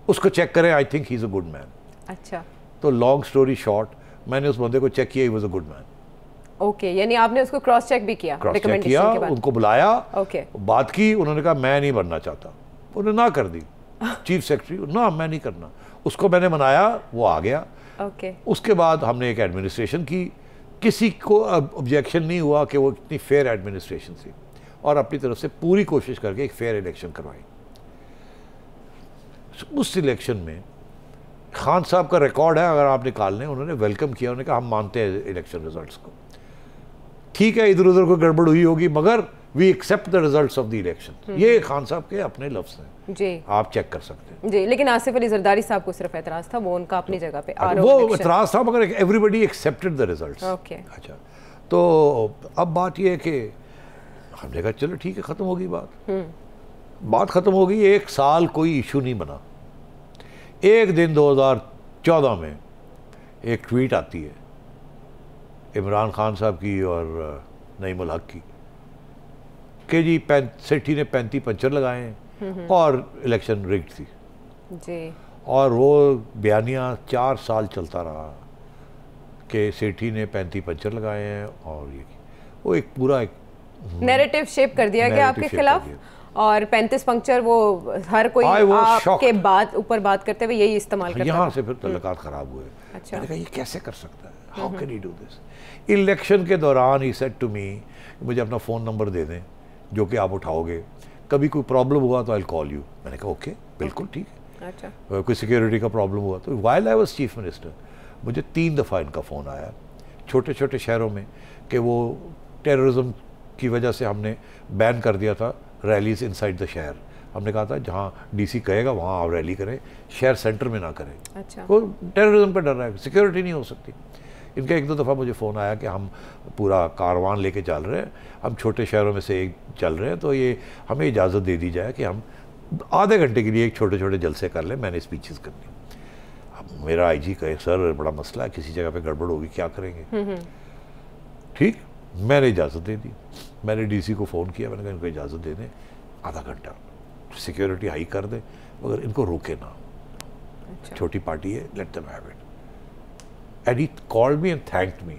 उसको चेक करें, I think he is a good man. अच्छा। तो लॉन्ग स्टोरी शॉर्ट, मैंने उस बंदे को चेक किया, he was a good man. Okay, यानी आपने उसको क्रॉस चेक भी किया? क्रॉस चेक किया, उनको बुलाया, ओके, बात की। उन्होंने कहा मैं नहीं बनना चाहता, उन्होंने ना कर दी। चीफ सेक्रेटरी ना मैं नहीं करना। उसको मैंने मनाया, वो आ गया। ओके। उसके बाद हमने एक एडमिनिस्ट्रेशन की, किसी को ऑब्जेक्शन नहीं हुआ कि वो इतनी फेयर एडमिनिस्ट्रेशन थी, और अपनी तरफ से पूरी कोशिश करके एक फेयर इलेक्शन करवाई। उस इलेक्शन में खान साहब का रिकॉर्ड है, अगर आप निकाल लें, उन्होंने वेलकम किया, उन्होंने कहा हम मानते हैं इलेक्शन रिजल्ट्स को, ठीक है इधर उधर कोई गड़बड़ हुई होगी मगर we accept the results of the election. ये खान साहब के अपने लफ्ज़ हैं जी, आप चेक कर सकते हैं जी। लेकिन आसिफ अली जरदारी साहब को सिर्फ एतराज़ था, वो उनका अपनी जगह पे वो एतराज़ था, मगर everybody accepted the results. Okay, अच्छा, तो अब बात ये है कि हमने कहा चलो ठीक है, ख़त्म होगी बात ख़त्म हो गई। 1 साल कोई इशू नहीं बना। एक दिन 2014 में एक ट्वीट आती है इमरान खान साहब की और नईमुल हक की कि जी सेठी ने 35 पंचर लगाए हैं और इलेक्शन रिग्ड थी जी। और वो बयानिया 4 साल चलता रहा कि सेठी ने 35 पंचर लगाए हैं, और ये वो एक पूरा एक नैरेटिव शेप कर दिया गया आपके खिलाफ। और 35 पंक्चर वो हर कोई आपके बात करते हुए यही इस्तेमाल करता है। यहाँ से फिर तल्लुकात ख़राब हुए। अच्छा। मैंने कहा ये कैसे कर सकता है, how can he do this. Election के दौरान ही सेड टू मी मुझे अपना फ़ोन नंबर दे दें जो कि आप उठाओगे, कभी कोई प्रॉब्लम हुआ तो आई कॉल यू। मैंने कहा ओके बिल्कुल ठीक है। अच्छा। कोई सिक्योरिटी का प्रॉब्लम हुआ तो while I was chief minister मुझे 3 दफ़ा इनका फ़ोन आया छोटे छोटे शहरों में कि वो टेररिज्म की वजह से हमने बैन कर दिया था रैलीज इनसाइड द शहर। हमने कहा था जहाँ डीसी कहेगा वहाँ आप रैली करें, शहर सेंटर में ना करें। अच्छा। वो टेररिज्म का डर रहा है, सिक्योरिटी नहीं हो सकती। इनका 1-2 दफ़ा मुझे फ़ोन आया कि हम पूरा कारवान लेके चल रहे हैं, हम छोटे शहरों में से एक चल रहे हैं, तो ये हमें इजाज़त दे दी जाए कि हम आधे घंटे के लिए एक छोटे छोटे जलसे कर लें, मैंने स्पीचेस करनी। अब मेरा आईजी कहे सर बड़ा मसला है, किसी जगह पे गड़बड़ होगी, क्या करेंगे। ठीक, मैंने इजाज़त दे दी। मैंने डीसी को फ़ोन किया, मैंने कहा इनको इजाज़त दे दें, आधा घंटा सिक्योरिटी हाई कर दें मगर इनको रोके ना। छोटी पार्टी है, let them have it. And he called me and thanked me.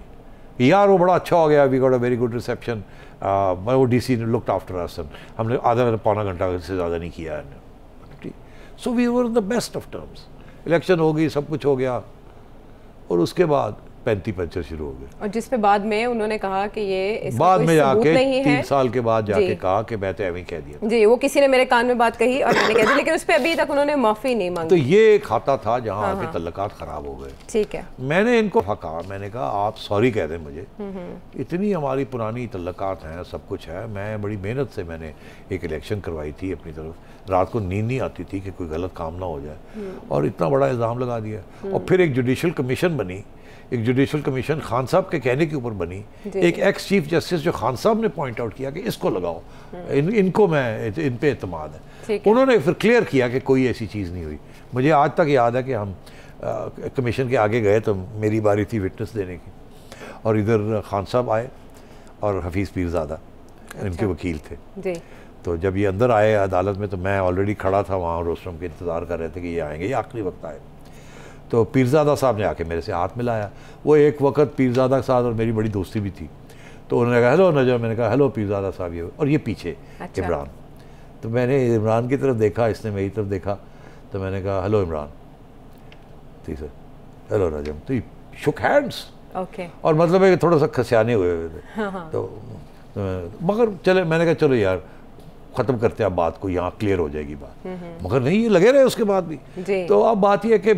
यार वो बड़ा अच्छा हो गया, we got a very good reception, वो डीसी ने लुक्ड आफ्टर अस, हमने आधा पौना घंटा से ज़्यादा नहीं किया है। So we were the best of terms. Election हो गई, सब कुछ हो गया, और उसके बाद 35 पंचर शुरू हो गए। और जिस पे बाद में उन्होंने कहा कि ये इसका बाद कोई में सबूत जाके नहीं है। 3 साल के बाद जाके कहा कि मैं तो ऐਵੇਂ कह दिया जी, वो किसी ने मेरे कान में बात कही और मैंने कह दी, लेकिन उस पे अभी तक उन्होंने माफी नहीं मांगी। तो ये खाता था जहाँ आके तल्लकात खराब हो गए। ठीक है, मैंने इनको कहा, मैंने कहा आप सॉरी कह दें मुझे, इतनी हमारी पुरानी तल्लकात हैं, सब कुछ है। मैं बड़ी मेहनत से मैंने एक इलेक्शन करवाई थी अपनी तरफ, रात को नींद नहीं आती थी कि कोई गलत काम ना हो जाए, और इतना बड़ा इल्ज़ाम लगा दिया। और फिर एक जुडिशल कमीशन बनी, एक जुडिशल कमीशन खान साहब के कहने के ऊपर बनी। एक एक्स चीफ जस्टिस जो खान साहब ने पॉइंट आउट किया कि इसको लगाओ, इनको मैं इन पे एतमाद है। उन्होंने फिर क्लियर किया कि कोई ऐसी चीज़ नहीं हुई। मुझे आज तक याद है कि हम कमीशन के आगे गए तो मेरी बारी थी विटनेस देने की, और इधर खान साहब आए और हफीज़ पीरज़ादा इनके वकील थे जी। तो जब ये अंदर आए अदालत में तो मैं ऑलरेडी खड़ा था वहाँ, रोस्टरूम के इंतज़ार कर रहे थे कि ये आएंगे, ये आखिरी वक्त आए। तो पीरज़ादा साहब ने आके मेरे से हाथ मिलाया। वो एक वक्त पीरज़ादा के साथ और मेरी बड़ी दोस्ती भी थी, तो उन्होंने कहा हेलो नजर, मैंने कहा हेलो पीरज़ादा साहब, ये और ये पीछे इमरान। तो मैंने इमरान की तरफ देखा, इसने मेरी तरफ देखा, तो मैंने कहा हेलो इमरान, ठीक है, हेलो नजम, तो शुक हैंड्स। ओके। और मतलब है थोड़ा सा खसियाने हुए थे। तो मगर चले, मैंने कहा चलो यार ख़त्म करते हैं अब बात को, यहाँ क्लियर हो जाएगी बात। मगर नहीं, ये लगे रहे उसके बाद भी। तो अब बात यह है कि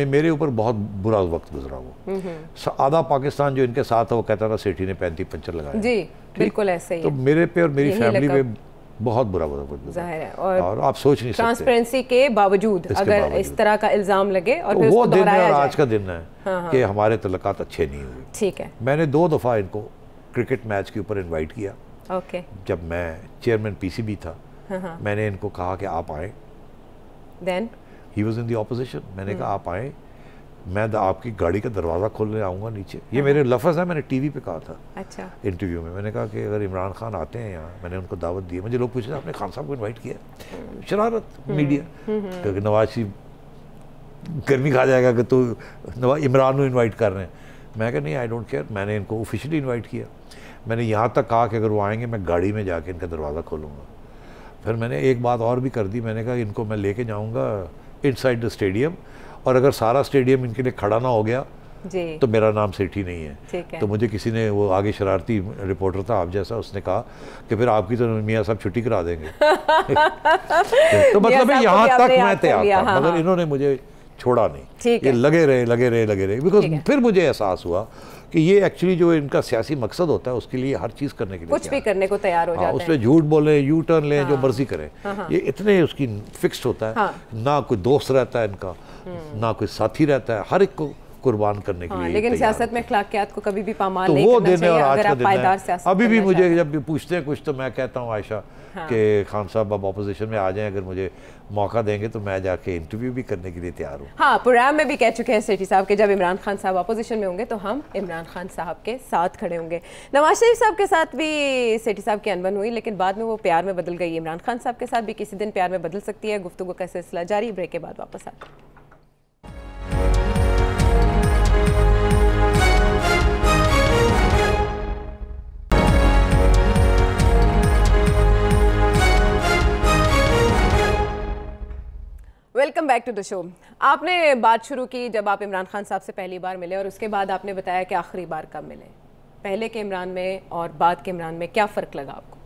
मेरे ऊपर बहुत बुरा वक्त गुजरा। वो आधा पाकिस्तान जो इनके साथ है वो कहता था सेठी ने 35 पंचर लगाए। जी बिल्कुल ऐसे ही। तो मेरे पे और मेरी फैमिली पे बहुत बुरा वक्त गुजरा, और आप सोच नहीं सकते। ट्रांसपेरेंसी के बावजूद अगर इस तरह का इल्ज़ाम लगे और फिर वो दिन है और आज का दिन है कि हमारे तल्लकात अच्छे नहीं हुए। ठीक है। मैंने 2 दफ़ा इनको क्रिकेट मैच के ऊपर इन्वाइट किया। ओके। जब मैं चेयरमैन पीसीबी था, मैंने इनको कहा कि आप आए। Then he was in the opposition. मैंने कहा आप आए, मैं आपकी गाड़ी का दरवाज़ा खोलने आऊँगा नीचे। ये मेरे लफ्ज़ है, मैंने टीवी पे कहा था। अच्छा। इंटरव्यू में मैंने कहा कि अगर इमरान खान आते हैं यहाँ, मैंने उनको दावत दी है। मुझे लोग पूछ रहे आपने खान साहब को इन्वाइट किया? शरारत मीडिया, क्योंकि नवाज शरीफ गर्मी खा जाएगा कि तू इमरान को इन्वाइट कर रहे हैं। मैं कहा नहीं, आई डोंट केयर। मैंने इनको ऑफिशियली इन्वाइट किया। मैंने यहाँ तक कहा कि अगर वो आएंगे मैं गाड़ी में जाके इनका दरवाज़ा खोलूँगा। फिर मैंने एक बात और भी कर दी, मैंने कहा इनको मैं लेके जाऊँगा इनसाइड द स्टेडियम, और अगर सारा स्टेडियम इनके लिए खड़ा ना हो गया जी, तो मेरा नाम सेठी नहीं है। तो मुझे किसी ने, वो आगे शरारती रिपोर्टर था आप जैसा, उसने कहा कि फिर आपकी तो मियाँ साहब छुट्टी करा देंगे। तो मतलब यहाँ तक मैं तैयार था, मगर इन्होंने मुझे छोड़ा नहीं। ये लगे रहे बिकॉज फिर मुझे एहसास हुआ कि ये एक्चुअली जो इनका सियासी मकसद होता है उसके लिए हर चीज़ करने के लिए कुछ भी करने को तैयार हो जाते हैं। उस पर झूठ बोले, यू टर्न लें, जो मर्जी करें, ये इतने उसकी फिक्स्ड होता है। ना कोई दोस्त रहता है इनका, ना कोई साथी रहता है, हर एक को कुर्बान करने के लिए। लेकिन सियासत में अखलाकियात को कभी भी पामाल तो नहीं वो करना दिन है चाहिए। और आज अगर का आप दिन पायदार है। सियासत अभी भी करना मुझे चाहते जब भी पूछते हैं कुछ तो मैं कहता हूँ आयशा कि खान साहब अब ऑपोजिशन में आ जाएं, अगर मुझे मौका देंगे तो मैं जाके इंटरव्यू भी करने के लिए तैयार हूँ। हाँ, प्रोग्राम में भी कह चुके हैं सेठी साहब कि जब इमरान खान साहब अपोजिशन में होंगे तो हम इमरान खान साहब के साथ खड़े होंगे। नवाज शरीफ साहब के साथ भी सेठी साहब की अनबन हुई, लेकिन बाद में वो प्यार में बदल गई। इमरान खान साहब के साथ भी किसी दिन प्यार में बदल सकती है। गुफ्तगू का सिलसिला जारी, ब्रेक के बाद वापस आते हैं। Welcome back to the show. आपने बात शुरू की जब आप इमरान खान साहब से पहली बार मिले, और उसके बाद आपने बताया कि आखिरी बार कब मिले। पहले के इमरान में और बाद के इमरान में क्या फ़र्क लगा आपको?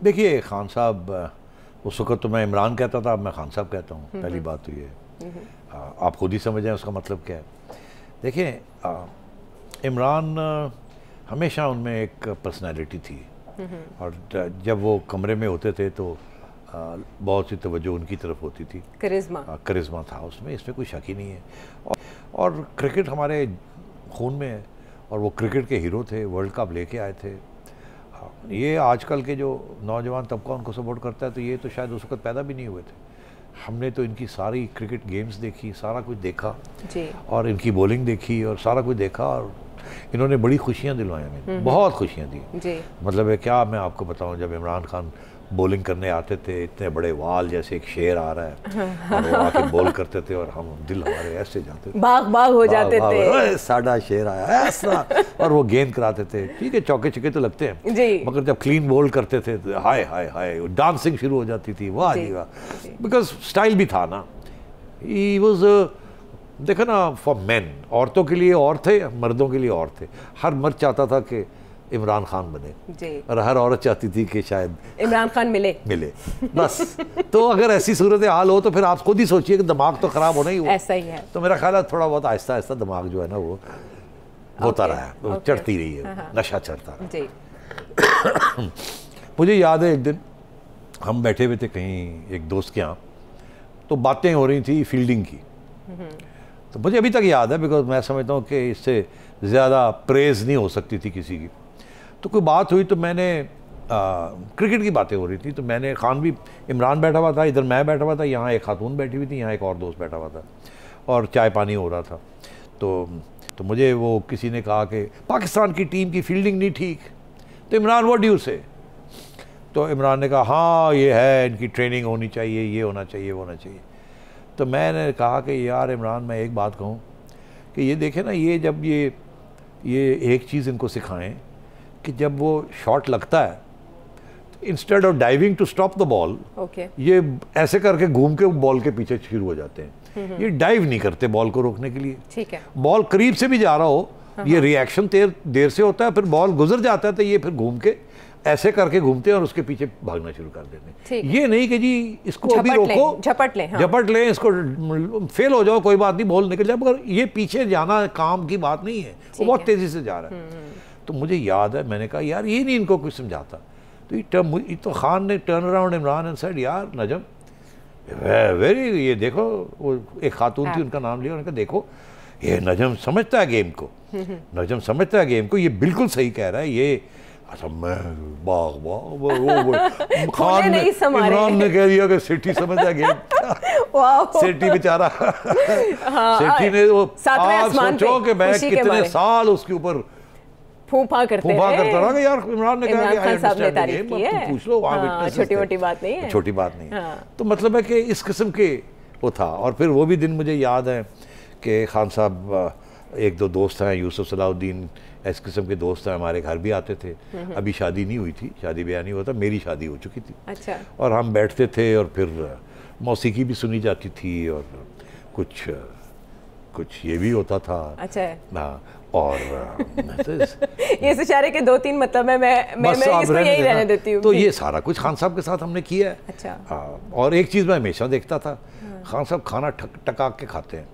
देखिए, खान साहब उस वक्त तो मैं इमरान कहता था, अब मैं खान साहब कहता हूँ। पहली बात तो ये आप खुद ही समझ जाएं उसका मतलब क्या है। देखिए, इमरान हमेशा उनमें एक पर्सनैलिटी थी, और जब वो कमरे में होते थे तो बहुत सी तवज्जो उनकी तरफ होती थी। करिश्मा था उसमें, इसमें कोई शक ही नहीं है। और क्रिकेट हमारे खून में है, और वो क्रिकेट के हीरो थे, वर्ल्ड कप लेके आए थे। ये आजकल के जो नौजवान तबका उनको सपोर्ट करता है, तो ये तो शायद उस वक्त पैदा भी नहीं हुए थे। हमने तो इनकी सारी क्रिकेट गेम्स देखी, सारा कुछ देखा जी, और इनकी बॉलिंग देखी और सारा कुछ देखा, और इन्होंने बड़ी खुशियाँ दिलवाई हमें, बहुत खुशियाँ दी। मतलब है क्या मैं आपको बताऊँ, जब इमरान खान बॉलिंग करने आते थे, इतने बड़े वाल जैसे एक शेर आ रहा है और वो आके बॉल करते थे और हम दिल हमारे ऐसे जाते थे, बाग बाग हो जाते थे, साडा शेर आया ऐसा, और वो गेंद कराते थे। ठीक है, चौके छक्के तो लगते हैं जी, मगर जब क्लीन बॉल करते थे तो हाय हाय हाय डांसिंग शुरू हो जाती थी, वाह जी वाह, बिकॉज स्टाइल भी था ना। ही वाज, देखो ना, फॉर मैन, औरतों के लिए और थे, मर्दों के लिए और थे। हर मर्द चाहता था कि इमरान खान बने जी, और हर औरत चाहती थी कि शायद इमरान खान मिले बस। तो अगर ऐसी सूरत हाल हो तो फिर आप खुद ही सोचिए कि दिमाग तो खराब होना ही हो। ऐसा ही है। तो मेरा ख्याल है थोड़ा बहुत आहिस्ता आहिस्ता दिमाग जो है ना वो होता रहा है, वो चढ़ती रही है, नशा चढ़ता जी। मुझे याद है एक दिन हम बैठे हुए थे कहीं एक दोस्त के यहाँ, तो बातें हो रही थी फील्डिंग की। तो मुझे अभी तक याद है, बिकॉज मैं समझता हूँ कि इससे ज़्यादा प्रेज नहीं हो सकती थी किसी की। तो कोई बात हुई तो मैंने क्रिकेट की बातें हो रही थी, तो मैंने, खान भी, इमरान बैठा हुआ था, इधर मैं बैठा हुआ था, यहाँ एक खातून बैठी हुई थी, यहाँ एक और दोस्त बैठा हुआ था और चाय पानी हो रहा था। तो मुझे वो किसी ने कहा कि पाकिस्तान की टीम की फील्डिंग नहीं ठीक, तो इमरान व्हाट डू यू से? तो इमरान ने कहा हाँ ये है, इनकी ट्रेनिंग होनी चाहिए, ये होना चाहिए, वो होना चाहिए। तो मैंने कहा कि यार इमरान, मैं एक बात कहूँ कि ये देखें ना, ये जब ये एक चीज़ इनको सिखाएं कि जब वो शॉट लगता है, instead of diving to stop the ball, ये ऐसे करके घूम के बॉल के पीछे शुरू हो जाते हैं। ये डाइव नहीं करते बॉल को रोकने के लिए। ठीक है, बॉल करीब से भी जा रहा हो, ये रिएक्शन देर से होता है, फिर बॉल गुजर जाता है तो ये फिर घूम के ऐसे करके घूमते हैं और उसके पीछे भागना शुरू कर देते हैं। ये नहीं कि जी इसको अभी रोको, झपट लें, इसको फेल हो जाओ, कोई बात नहीं, बॉल निकल जाए, मगर ये पीछे जाना काम की बात नहीं है, वो बहुत तेजी से जा रहा है। तो मुझे याद है, मैंने कहा यार ये नहीं इनको कुछ समझाता। तो खान ने turn around Imran and said, यार नजम वेरी, ये देखो, वो एक खातून थी, उनका नाम लिया, उन्होंने कहा देखो ये नजम समझता है गेम को, नजम समझता है गेम को, ये बिल्कुल सही कह रहा है। ये अच्छा, मैं खान ने, इमरान ने कह दिया कि सेठी समझता है गेम। सेठी बेचारा, सेठी ने वो, आप सोचो कि मैं कितने साल उसके ऊपर फूफा करता रहा कि यार इमरान ने कहा कि आई अंडरस्टैंड द गेम, अब तू पूछ लो, वहाँ विटनेस, छोटी-मोटी बात नहीं है, छोटी बात नहीं है। तो मतलब है कि इस किस्म के वो था। और फिर वो भी दिन मुझे याद है कि खान साहब, एक दो दोस्त हैं, यूसुफ सलाउद्दीन, इस किस्म के दोस्त हैं, हमारे घर भी आते थे। अभी शादी नहीं हुई थी, शादी ब्याह नहीं हुआ था, मेरी शादी हो चुकी थी। अच्छा। और हम बैठते थे और फिर मौसीकी भी सुनी जाती थी और कुछ ये भी होता था। अच्छा। हाँ, और ये इशारे के 2-3 मतलब है, मैं इसको यही रहने देती हूँ। तो ये सारा कुछ खान साहब के साथ हमने किया है। अच्छा। हाँ, और एक चीज़ मैं हमेशा देखता था, खान साहब खाना टका के खाते हैं।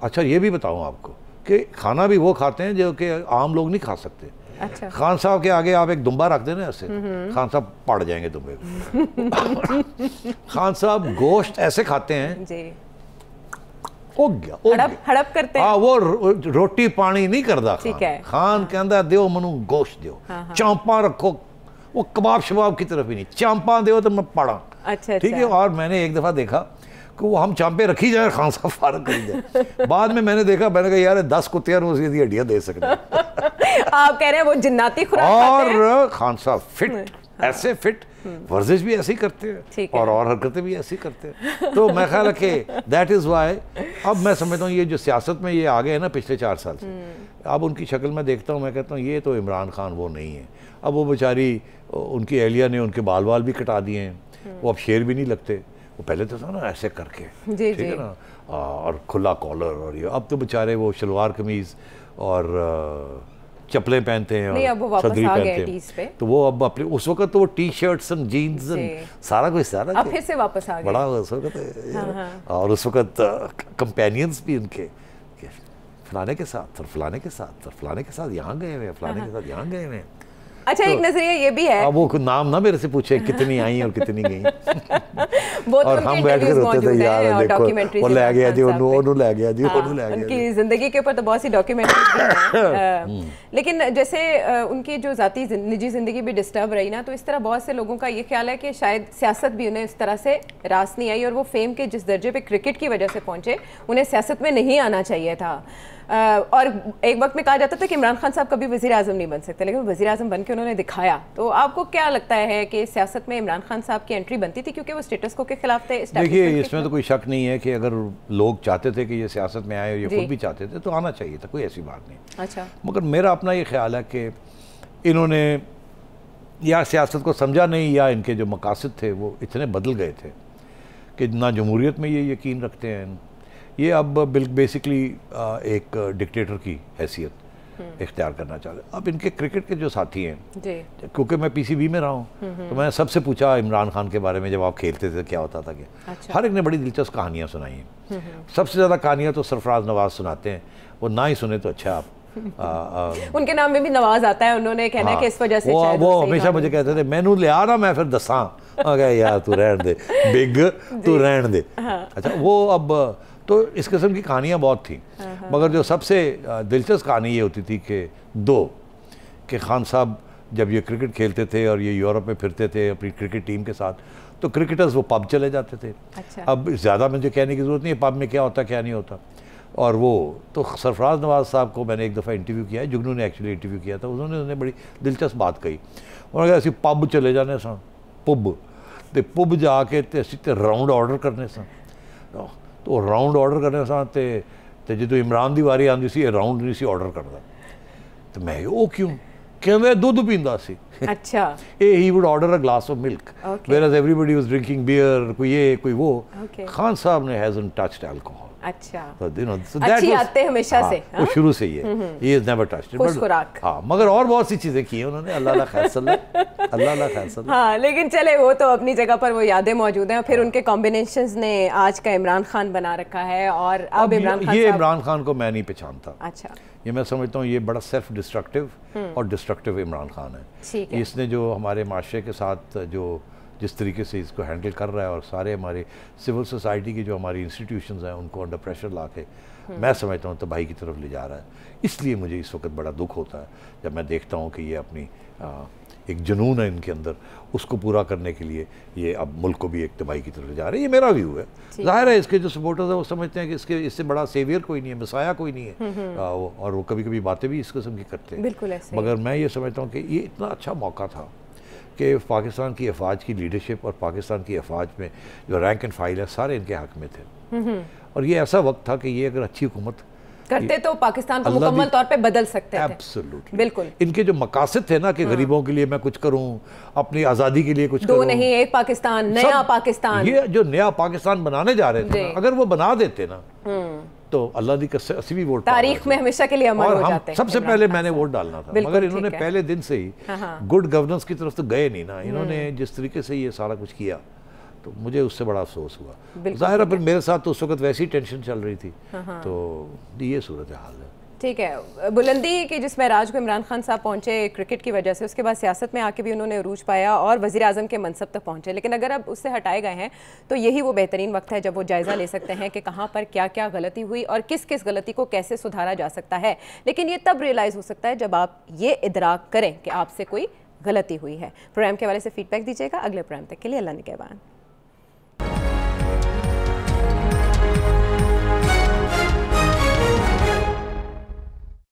अच्छा, ये भी बताऊँ आपको कि खाना भी वो खाते हैं जो कि आम लोग नहीं खा सकते। अच्छा। खान साहब के आगे आप एक दुम्बा रख देना ऐसे, खान साहब पड़ जाएंगे दुम्बे को। खान साहब गोश्त ऐसे खाते हैं जी, हड़प करते हैं। हाँ, वो रोटी पानी नहीं करता खान। खान कहता दो मनु गोश्त दो, चांपा रखो, वो कबाब शबाब की तरफ ही नहीं, चांपा दो तो मैं पढ़ा। अच्छा, ठीक है। और मैंने एक दफ़ा देखा कि वो हम चांपे रखी जाए, खान साहब फारग कर जाए। बाद में मैंने देखा, मैंने कहा यार 10 कुत्तियां रोज की हड्डियां दे सकते हैं। आप कह रहे हैं वो जिन्नाती खुराक खाते हैं। और खान साहब फिट, ऐसे फिट, वर्जिश भी ऐसे ही करते हैं और हरकतें भी ऐसी करते हैं। तो मैं ख्याल है कि दैट इज़ वाई अब मैं समझता हूँ ये जो सियासत में ये आ गए हैं ना पिछले 4 साल से, अब उनकी शक्ल में देखता हूँ, मैं कहता हूँ ये तो इमरान खान वो नहीं है। अब वो बेचारी, उनकी एहलिया ने उनके बाल बाल भी कटा दिए हैं, वो अब शेर भी नहीं लगते। वो पहले तो था ना ऐसे करके, ठीक है ना, और खुला कॉलर, और ये अब तो बेचारे वो शलवार कमीज़ और चप्पलें पहनते हैं और सदरी पहनते हैं। तो वो अब अपने, उस वक्त तो वो टी शर्ट्स एंड जीन्स सारा कुछ सारा अब फिर से वापस आ गए बड़ा उस वक्त। और उस वक्त कंपेनियंस भी उनके फलाने के साथ और फलाने के साथ और फलाने के साथ यहाँ गए हुए, फलाने के साथ यहाँ गए हुए। अच्छा, एक नजरिया ये भी है, अब वो नाम ना मेरे से पूछे कितनी आई और कितनी गई। और हम बैठ कर रोते थे यार, देखो वो ले गया जी, वो ले गया जी, वो ले गया। उनकी जिंदगी के ऊपर तो बहुत सी डॉक्यूमेंट्रीज भी हैं। लेकिन जैसे उनकी जो जाती निजी जिंदगी भी डिस्टर्ब रही ना, तो इस तरह बहुत से लोगों का ये ख्याल है कि शायद सियासत भी उन्हें इस तरह से रास नहीं आई, और वो फेम के जिस दर्जे पे क्रिकेट की वजह से पहुंचे, उन्हें सियासत में नहीं आना चाहिए था। और एक वक्त में कहा जाता था कि इमरान खान साहब कभी वज़ीर आज़म नहीं बन सकते, लेकिन वज़ीर आज़म बन के उन्होंने दिखाया। तो आपको क्या लगता है कि सियासत में इमरान खान साहब की एंट्री बनती थी क्योंकि वो स्टेटस को के खिलाफ थे? देखिए, इसमें तो कोई शक नहीं है कि अगर लोग चाहते थे कि ये सियासत में आए और ये खुद भी चाहते थे तो आना चाहिए था, कोई ऐसी बात नहीं। अच्छा। मगर मेरा अपना ये ख्याल है कि इन्होंने या सियासत को समझा नहीं या इनके जो मकासद थे वो इतने बदल गए थे कि ना जमहूरियत में ये यकीन रखते हैं, ये अब बेसिकली एक डिक्टेटर की हैसियत इख्तियार करना चाहते हैं। अब इनके क्रिकेट के जो साथी हैं, क्योंकि मैं पीसीबी में रहा हूँ, तो मैंने सबसे पूछा इमरान खान के बारे में, जब आप खेलते थे क्या होता था कि अच्छा। हर एक ने बड़ी दिलचस्प कहानियाँ सुनाई हैं। सबसे ज़्यादा कहानियाँ तो सरफराज नवाज सुनाते हैं, वो ना ही सुने तो अच्छा। आप उनके नाम में भी नवाज आता है, उन्होंने कहना है कि इस वजह से वो हमेशा मुझे कहते थे मैनू ले आ ना, मैं फिर दसा यार तू रहन दे बिग, तू रहन दे। अच्छा, वो अब तो इस किस्म की कहानियाँ बहुत थी, मगर जो सबसे दिलचस्प कहानी ये होती थी कि खान साहब जब ये क्रिकेट खेलते थे और ये यूरोप में फिरते थे अपनी क्रिकेट टीम के साथ, तो क्रिकेटर्स वो पब चले जाते थे। अच्छा। अब ज़्यादा मुझे कहने की ज़रूरत नहीं है पब में क्या होता क्या नहीं होता। और वो तो सरफराज नवाज साहब को मैंने एक दफ़ा इंटरव्यू किया है, जुगनू ने एक्चुअली इंटरव्यू किया था, उन्होंने बड़ी दिलचस्प बात कही। उन्होंने कहा असं पब चले जाने सन, पब जाके तो राउंड ऑर्डर करने सन, तो राउंड ऑर्डर करने सन तो जो इमरान की वारी आती सी राउंड नहीं सी ऑर्डर करता, तो मैं वो क्यों कहते दुध पींदा सी। अच्छा। he would order a glass of milk, whereas everybody was drinking beer, कोई ये कोई वो। खान साहब ने hasn't touched alcohol। अच्छा। तो अच्छी आदतें हमेशा से, वो शुरू से ही है, he has never touched it। हाँ, मगर और बहुत सी चीज़ें की हैं उन्होंने, अल्लाह खैर सल्लल्लाहु। हाँ, लेकिन चले वो तो अपनी जगह पर वो यादें मौजूद हैं। फिर उनके कॉम्बिनेशंस ने आज का इमरान खान बना रखा है, और अब इमरान खान, ये इमरान खान को मैं नहीं पहचानता। अच्छा। ये मैं समझता हूँ ये बड़ा सेल्फ डिस्ट्रक्टिव और डिस्ट्रक्टिव इमरान खान है। इसने जो हमारे माशरे के साथ जो जिस तरीके से इसको हैंडल कर रहा है, और सारे हमारे सिविल सोसाइटी की जो हमारी इंस्टीट्यूशंस हैं उनको अंडर प्रेशर ला के मैं समझता हूँ तबाही की तरफ ले जा रहा है। इसलिए मुझे इस वक्त बड़ा दुख होता है जब मैं देखता हूँ कि ये अपनी एक जुनून है इनके अंदर, उसको पूरा करने के लिए ये अब मुल्क को भी एक तबाही की तरफ ले जा रहे हैं। ये मेरा व्यू है। जाहिर है इसके जो सपोर्टर्स हैं वो समझते हैं कि इससे बड़ा सेवियर कोई नहीं है, मसाया कोई नहीं है, और वो कभी कभी बातें भी इस किस्म की करते हैं। बिल्कुल ऐसे। मगर मैं ये समझता हूँ कि ये इतना अच्छा मौका था कि पाकिस्तान की अफवाज की लीडरशिप और पाकिस्तान की अफवाज में जो रैंक एंड फाइल है सारे इनके हक में थे, और ये ऐसा वक्त था कि ये अगर अच्छी हुकूमत करते तो पाकिस्तान को मुकम्मल तौर पे बदल सकते थे। एब्सोल्युटली, बिल्कुल। इनके जो मकासद थे ना कि गरीबों के लिए मैं कुछ करूं, अपनी आज़ादी के लिए कुछ करूं, दो नहीं एक पाकिस्तान, नया पाकिस्तान, ये जो नया पाकिस्तान बनाने जा रहे थे ना, अगर वो बना देते ना तो अल्लाह दी कसम असली भी वोट तारीख में हमेशा के लिए अमर हो जाते हैं। सबसे पहले मैंने वोट डालना था, मगर इन्होंने पहले दिन से ही गुड गवर्नेंस की तरफ तो गए नहीं ना। इन्होंने जिस तरीके से ये सारा कुछ किया तो मुझे उससे बड़ा अफसोस हुआ। जाहिर है फिर मेरे साथ तो उस वक्त वैसी टेंशन चल रही थी, तो ये सूरत हाल है। ठीक है, बुलंदी की जिस महराज को इमरान खान साहब पहुंचे क्रिकेट की वजह से, उसके बाद सियासत में आके भी उन्होंने अरूज पाया और वज़ीर आज़म के मनसब तक पहुंचे। लेकिन अगर अब उससे हटाए गए हैं तो यही वो बेहतरीन वक्त है जब वो जायज़ा ले सकते हैं कि कहाँ पर क्या क्या गलती हुई और किस किस गलती को कैसे सुधारा जा सकता है। लेकिन ये तब रियलाइज़ हो सकता है जब आप ये इदराक करें कि आपसे कोई गलती हुई है। प्रोग्राम के हवाले से फीडबैक दीजिएगा। अगले प्रोग्राम तक के लिए अल्लाह निगहबान।